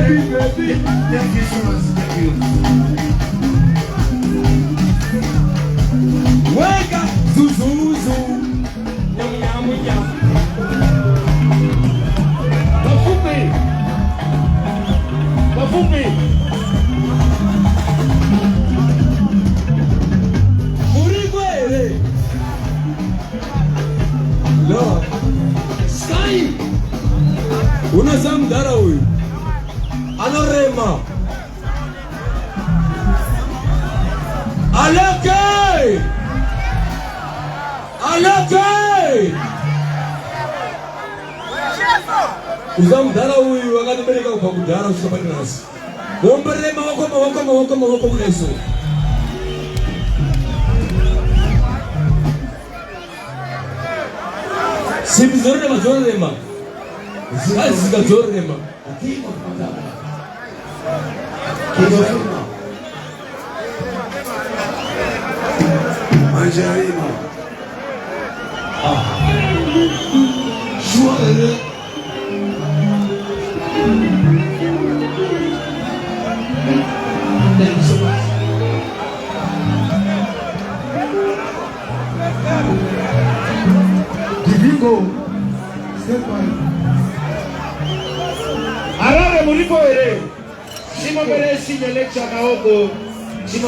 Thank you so much. Thank you. Wake up, Zuzuzu. Yum yum yum. Bafupi. Bafupi. Murigwe. Lord. Sky. Unazam dara huyu. Anorema. Alake! Alake! Uzamdala huyu wakati kwa kudara usipate nasi. Omberema wako mleso. Simzorema zorema. Zigazorema. Manjarima. Joie. Thank you so much. Did you go? Step by. Arare mulipo ere. Shimo lecture maoko. Shimo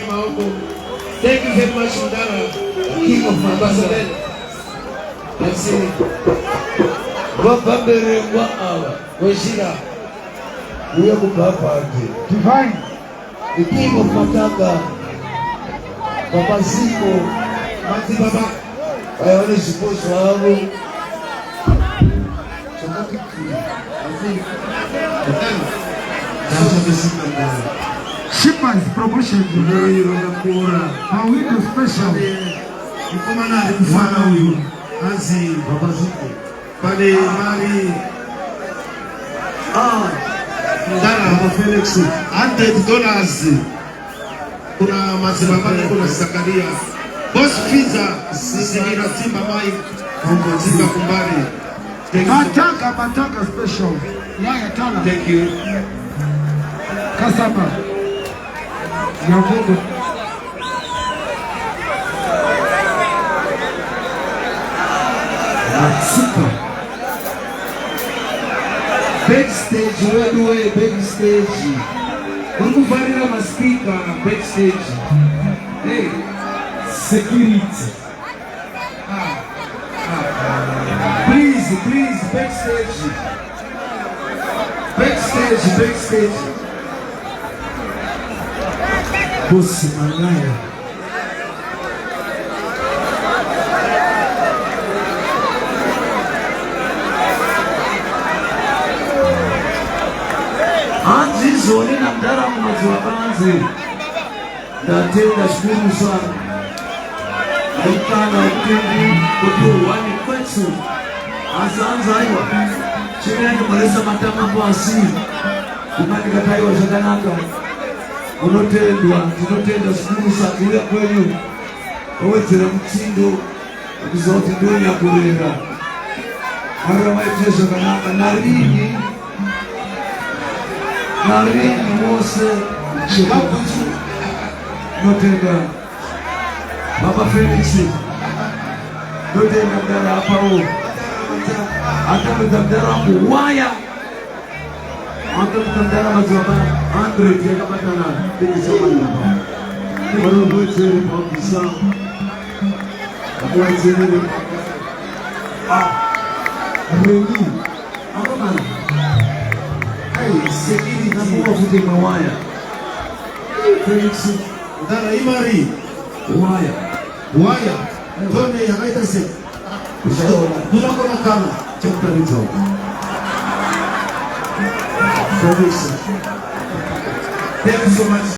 maoko. Thank you very much, Mudara. King of Mabasa. Merci. Wapambere wa awa. Weshira. Uya kupapa ake. Divine. The King of Matanga. Papa Siko. Mati Baba. Ayone suppose wabo. Shipman's promotion. How we do special. Mkumana alimfana huyu. Azi Papa Siko. Pale mali. Ndara Papa Felix. $100. Kuna mazibabani kuna Zakaria. Boss Pizza. Sigira Simba Mai. Simba Kumbari. Matanga special. Yaya Tala. Thank you. Kasaba. Yavugo. Super. Backstage, where do we backstage? Kukufarira maspika backstage. Hey, security. Please, backstage. Backstage. Boss Manaya. Zone na Mdara mwezi wa kwanza. Ndatenda shukuru sana. Aikana utendi kutu wani kwetu. Asanza hiyo. Chini mweleza matama kwa asili. Kumani katai wa shakanaka. Unotenda shukuru sana. Kulia kwenu. Uwetera mtindo. Ukizote dunia kulenga. Hara maite shakanaka. Narini Mose Chibakutu Notenda Papa Felix Notenda Mdara Apao Ata Mdara Kuwaya Ata Mdara Mazwaba Andre Tiaka Batana Tiki Samana Waro Mwete Mwakisa Mwete Remi Akamana Sekiri na mwa fute mawaya. Felix Ndara Imari. Waya. Tone ya maita se. Nulako na kama. Chakta nito. Thank you so much.